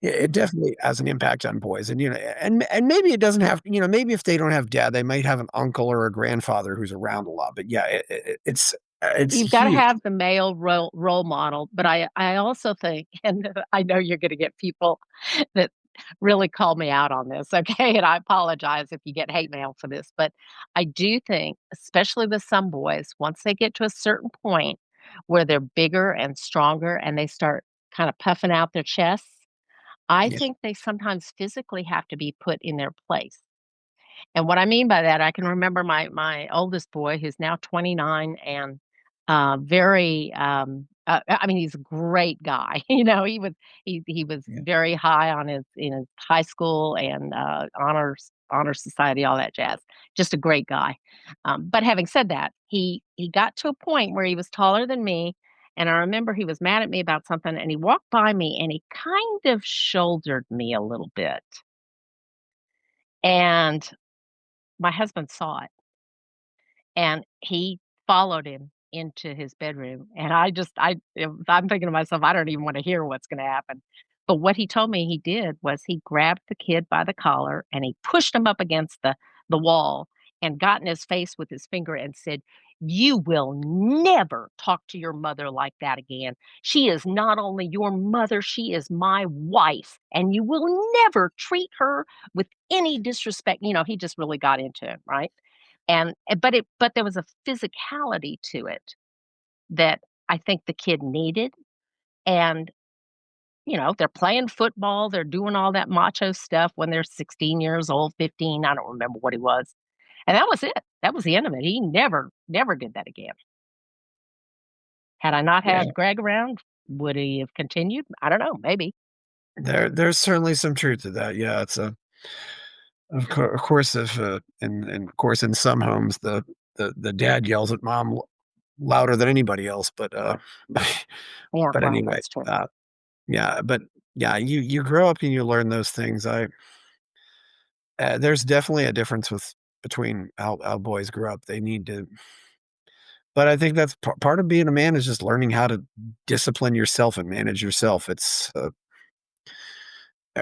It definitely has an impact on boys, and, and maybe it doesn't have maybe if they don't have dad, they might have an uncle or a grandfather who's around a lot, but yeah, it's You've gotta huge. have the male role model, but I also think, and I know you're gonna get people that really call me out on this, okay, and I apologize if you get hate mail for this, but I do think, especially with some boys, once they get to a certain point where they're bigger and stronger and they start kinda puffing out their chests, I Yeah, think they sometimes physically have to be put in their place. And what I mean by that, I can remember my oldest boy, who's now 29 and, very, I mean, he's a great guy, he was yeah, very high on his in his high school and, honor society, all that jazz. Just a great guy. But having said that, he got to a point where he was taller than me, and I remember he was mad at me about something, and he walked by me, and he kind of shouldered me a little bit, and my husband saw it, and he followed him into his bedroom, and I'm thinking to myself, "I don't even wanna hear what's gonna happen." But what he told me he did was he grabbed the kid by the collar, and he pushed him up against the wall and got in his face with his finger and said, "You will never talk to your mother like that again. She is not only your mother, she is my wife, and you will never treat her with any disrespect." He just really got into it, right? But there was a physicality to it that I think the kid needed, and, they're playing football, they're doing all that macho stuff when they're 16 years old, 15, I don't remember what he was, and that was it. That was the end of it. He never did that again. Had I not yeah. had Greg around, would he have continued? I don't know, maybe. There's certainly some truth to that. Yeah, it's a of course, if, and of course, in some homes, the dad yells at mom louder than anybody else, but, Yeah, but well, anyway, that's true. yeah, but yeah, you grow up and you learn those things. There's definitely a difference between how boys grow up. They need to, but I think that's part of being a man is just learning how to discipline yourself and manage yourself.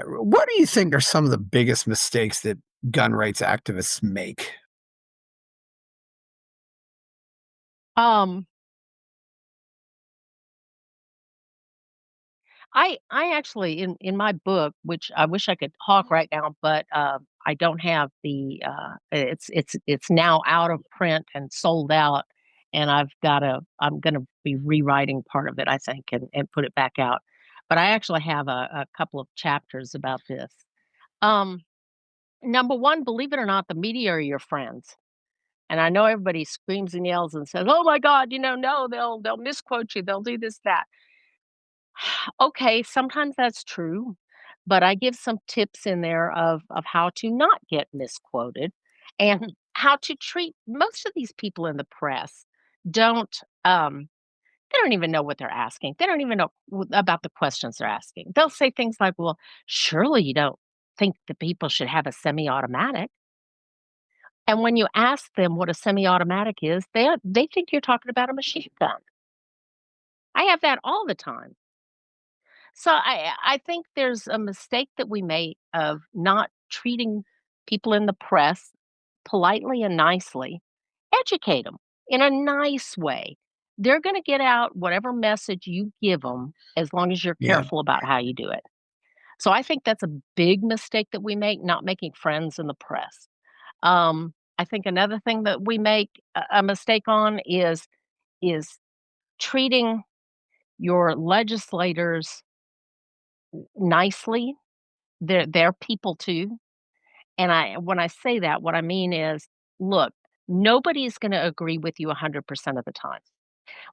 What do you think are some of the biggest mistakes that gun rights activists make? Um I actually in my book, which I wish I could talk right now, but, I don't have it's now out of print and sold out, and I'm gonna be rewriting part of it, I think, and put it back out. But I actually have a couple of chapters about this. Um, Number 1, believe it or not, the media are your friends, and I know everybody screams and yells and says, "Oh my god, no, they'll misquote you, they'll do this, that." Okay, sometimes that's true, but I give some tips in there of how to not get misquoted and how to treat most of these people in the press don't they don't even know what they're asking. They don't even know about the questions they're asking. They'll say things like, "Well, surely you don't think the people should have a semi-automatic." And when you ask them what a semi-automatic is, they think you're talking about a machine gun. I have that all the time. So I think there's a mistake that we make of not treating people in the press politely and nicely. Educate them in a nice way. They're going to get out whatever message you give them as long as you're Yeah, careful about how you do it. So I think that's a big mistake that we make, not making friends in the press. I think another thing that we make a mistake on is treating your legislators nicely. They're people too. And when I say that, what I mean is, look, nobody's gonna agree with you 100% of the time.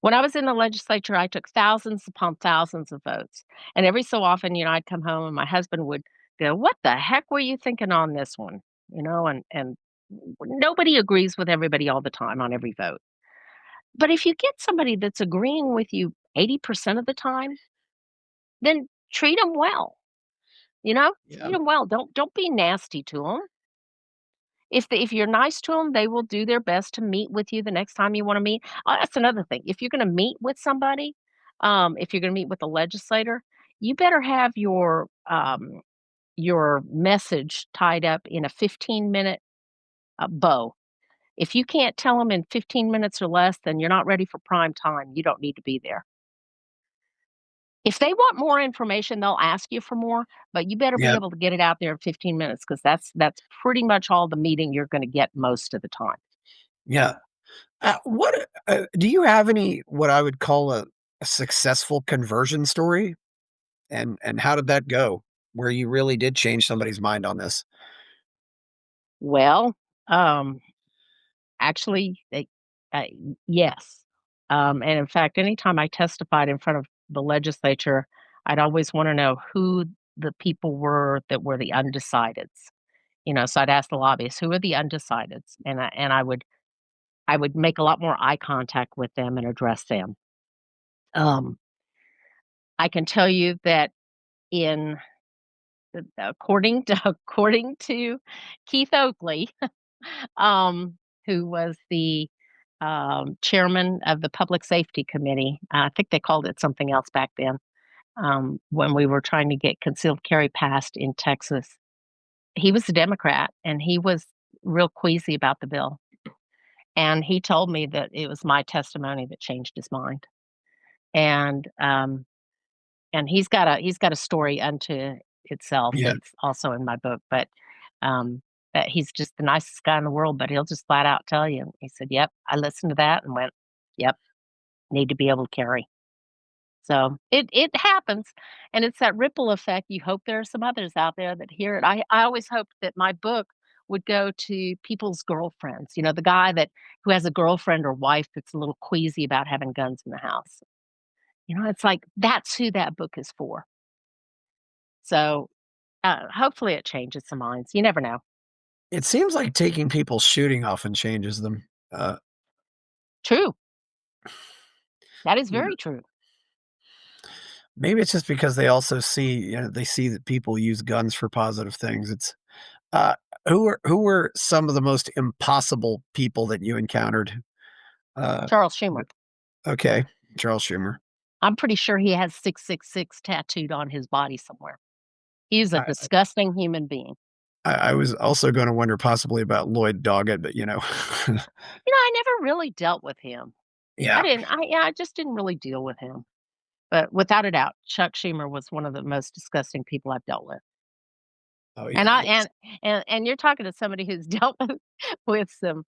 When I was in the legislature, I took thousands upon thousands of votes, and every so often, I'd come home and my husband would go, "What the heck were you thinking on this one?" And nobody agrees with everybody all the time on every vote. But if you get somebody that's agreeing with you 80% of the time, then treat them well, Yeah. treat them well. Don't be nasty to them. If you're nice to them, they will do their best to meet with you the next time you wanna meet. That's another thing. If you're gonna meet with somebody, if you're gonna meet with a legislator, you better have your message tied up in a 15-minute, bow. If you can't tell them in 15 minutes or less, then you're not ready for prime time. You don't need to be there. If they want more information, they'll ask you for more, but you better be Yeah. able to get it out there in 15 minutes because that's pretty much all the meeting you're gonna get most of the time. Yeah. What do you have any what I would call a successful conversion story? And how did that go? Where you really did change somebody's mind on this? Well, um, actually, uh, yes. And in fact, anytime I testified in front of the legislature, I'd always want to know who the people were that were the undecideds. So I'd ask the lobbyists, who are the undecideds? And I would make a lot more eye contact with them and address them. Um, I can tell you that in according to Keith Oakley, um, who was the chairman of the Public Safety Committee. I think they called it something else back then, when we were trying to get concealed carry passed in Texas. He was a Democrat and he was real queasy about the bill. And he told me that it was my testimony that changed his mind. And he's got a story unto itself Yeah. that's also in my book, um, but he's just the nicest guy in the world, but he'll just flat out tell you. He said, "Yep, I listened to that and went, yep, need to be able to carry." So it happens, and it's that ripple effect. You hope there are some others out there that hear it. I always hoped that my book would go to people's girlfriends. The guy who has a girlfriend or wife that's a little queasy about having guns in the house. It's like that's who that book is for. So hopefully it changes some minds. You never know. It seems like taking people's shooting often changes them. Uh, True. That is you know, very true. maybe it's just because they also see, they see that people use guns for positive things. It's uh, who were some of the most impossible people that you encountered? Uh, Charles Schumer. okay, Charles Schumer. I'm pretty sure he has 666 tattooed on his body somewhere. He's a I, disgusting human being. I was also going to wonder possibly about Lloyd Doggett, but I never really dealt with him. I yeah. didn't. I just didn't really deal with him. But without a doubt, Chuck Schumer was one of the most disgusting people I've dealt with. Oh And yeah. I Yes. and you're talking to somebody who's dealt with some,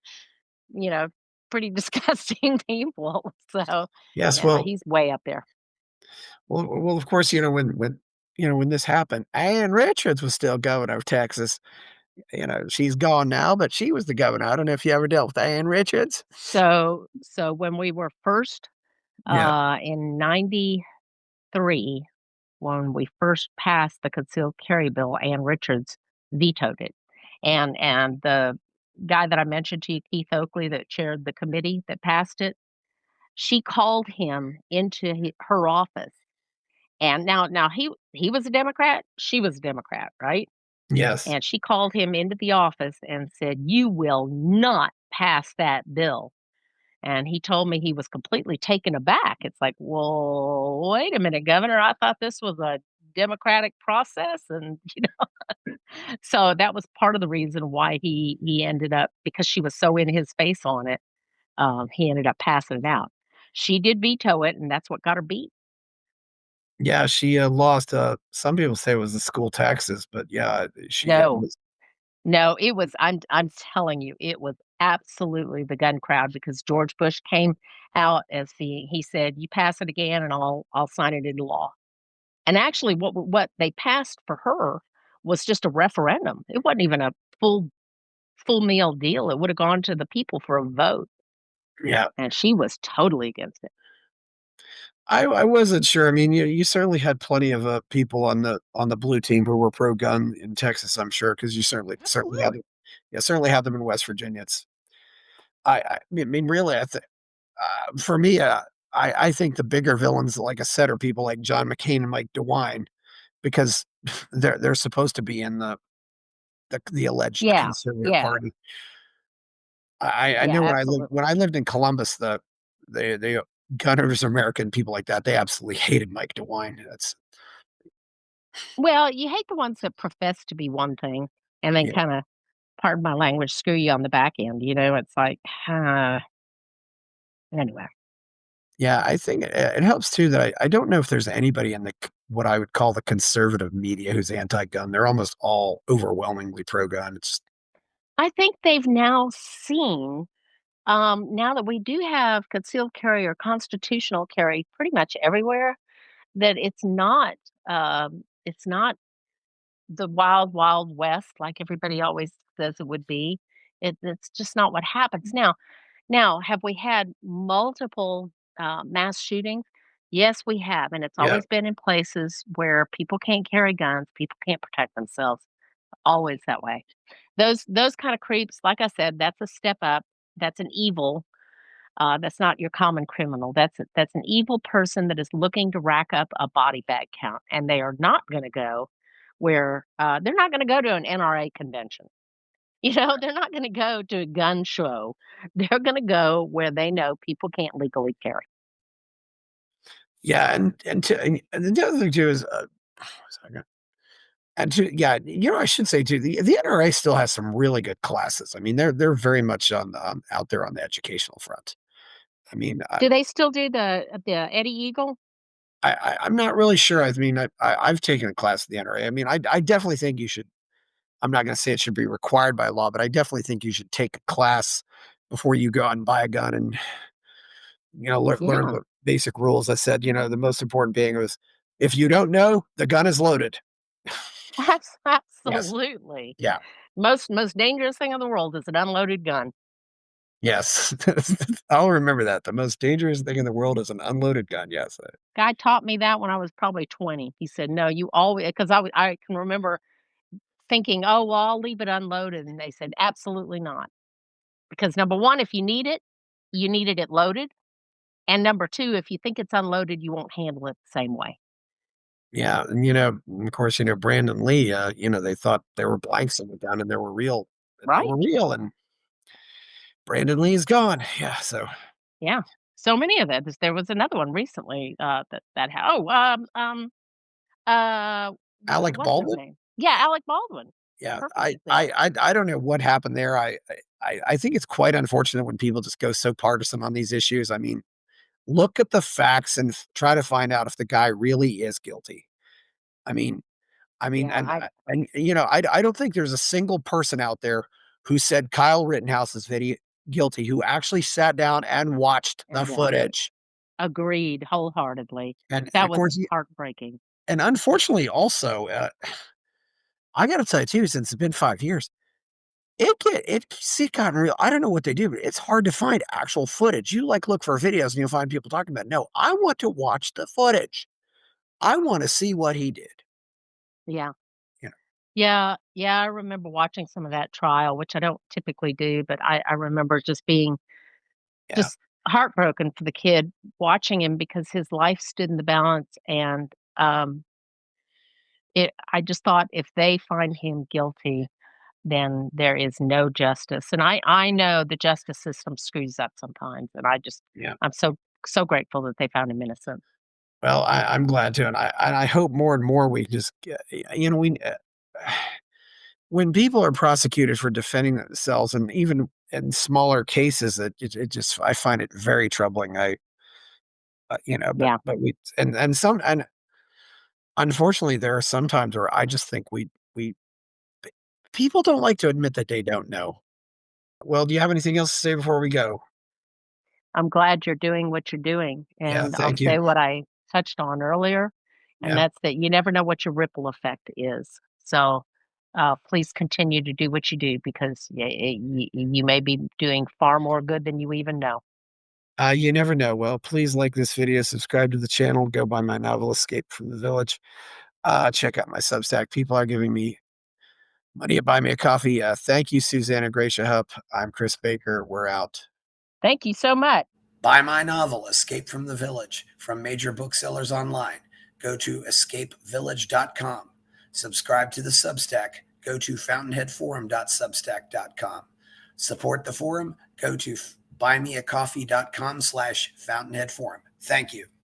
you know, pretty disgusting people. So Yes. yeah, Well, he's way up there. well. Of course, when this happened, Ann Richards was still governor of Texas. She's gone now, but she was the governor. I don't know if you ever dealt with Ann Richards. So when we were first Yeah. in 93, when we first passed the concealed carry bill, Ann Richards vetoed it. And the guy that I mentioned to you, Keith Oakley, that chaired the committee that passed it, she called him into her office. And now he was a Democrat, she was a Democrat, right? Yes. And she called him into the office and said, "You will not pass that bill." And he told me he was completely taken aback. It's like, "Well, wait a minute, Governor. I thought this was a democratic process." And so that was part of the reason why he ended up, because she was so in his face on it. He ended up passing it out. She did veto it, and that's what got her beat. Yeah, she, lost, some people say it was the school taxes, but yeah, she, No, was no, it was. I'm telling you, it was absolutely the gun crowd because George Bush came out as he said, "You pass it again, and I'll sign it into law." And actually, what they passed for her was just a referendum. It wasn't even a full meal deal. It would have gone to the people for a vote, Yeah. and she was totally against it. I wasn't sure. I mean, you certainly had plenty of people on the blue team who were pro gun in Texas. I'm sure because you certainly had Absolutely. them. Yeah, certainly had them in West Virginia. I mean, really, for me, I think the bigger villains, like I said, are people like John McCain and Mike DeWine because they're supposed to be in the alleged Yeah, conservative yeah, party. I yeah, know when absolutely. I lived in Columbus, the Gunners American people like that, they absolutely hated Mike DeWine. That's Well, you hate the ones that profess to be one thing and then yeah. kinda, pardon my language, screw you on the back end, it's like, anyway. Yeah, I think it helps too that I don't know if there's anybody in what I would call the conservative media who's anti-gun. They're almost all overwhelmingly pro-gun. It's I think they've now seen, now that we do have concealed carry or constitutional carry pretty much everywhere, that it's not the wild, wild west like everybody always says it would be. It's just not what happens. Now, have we had multiple, mass shootings? Yes, we have, and it's yeah. always been in places where people can't carry guns, people can't protect themselves, always that way. Those kinda creeps, like I said, that's a step up, that's an evil, that's not your common criminal, that's an evil person that is looking to rack up a body bag count, and they are not gonna go where, they're not gonna go to an NRA convention. They're not gonna go to a gun show. They're gonna go where they know people can't legally carry. Yeah, and the other thing too is, second, and to yeah, I should say too, the NRA still has some really good classes. I mean, they're very much out there on the educational front. I mean, Do they still do the Eddie Eagle? I'm not really sure. I mean, I've taken a class at the NRA. I mean, I definitely think you should. I'm not going to say it should be required by law, but I definitely think you should take a class before you go out and buy a gun and learn Yeah, the basic rules. I said, the most important being was if you don't know, the gun is loaded. Yes. absolutely. Yeah. Most dangerous thing in the world is an unloaded gun. Yes. I'll remember that. The most dangerous thing in the world is an unloaded gun. Yes. Guy taught me that when I was probably 20. He said, "No, you always," because I can remember thinking, "Oh, well, I'll leave it unloaded," and they said, "Absolutely not." Because number 1, if you needed it loaded, and number 2, if you think it's unloaded, you won't handle it the same way. Yeah. And, of course, Brandon Lee, they thought there were blanks in the gun and they were real. And they Right. were real. And Brandon Lee is gone. Yeah. So Yeah. So many of them. There was another one recently, uh, Alec what's his Baldwin. name? Yeah, Alec Baldwin. Yeah, Perfect I example. I I I don't know what happened there. I think it's quite unfortunate when people just go so partisan on these issues. I mean, look at the facts and try to find out if the guy really is guilty. I mean, Yeah, I don't think there's a single person out there who said Kyle Rittenhouse is video guilty who actually sat down and watched the and watched it. footage. Agreed wholeheartedly. And That of was course, heartbreaking. and unfortunately, also, I got to tell you too, since it's been 5 years. It's gotten real. I don't know what they do, but it's hard to find actual footage. You look for videos and you'll find people talking about it. No, I want to watch the footage. I want to see what he did. Yeah. You know, Yeah, I remember watching some of that trial, which I don't typically do, but I remember just being yeah, just heartbroken for the kid, watching him because his life stood in the balance, and, I just thought if they find him guilty, then there is no justice, and I know the justice system screws up sometimes, and yeah. I'm so grateful that they found him innocent. Well, I'm glad to, and I hope more and more we just we when people are prosecuted for defending themselves, and even in smaller cases, it just I find it very troubling. Yeah, But we and unfortunately, there are some times where I just think we people don't like to admit that they don't know. Well, do you have anything else to say before we go? I'm glad you're doing what you're doing. Yeah, And I'll thank you. say what I touched on earlier, and Yeah. that's that you never know what your ripple effect is. So please continue to do what you do, because you may be doing far more good than you even know. You never know. Well, please like this video, subscribe to the channel, go buy my novel, Escape from the Village. Check out my Substack. People are giving me money to buy me a coffee. Thank you, Suzanna Gratia Hupp. I'm Chris Baker. We're out. Thank you so much. Buy my novel, Escape from the Village, from major booksellers online. Go to escapevillage.com. Subscribe to the Substack. Go to fountainheadforum.substack.com. Support the forum. Go to buymeacoffee.com/fountainheadforum. Thank you.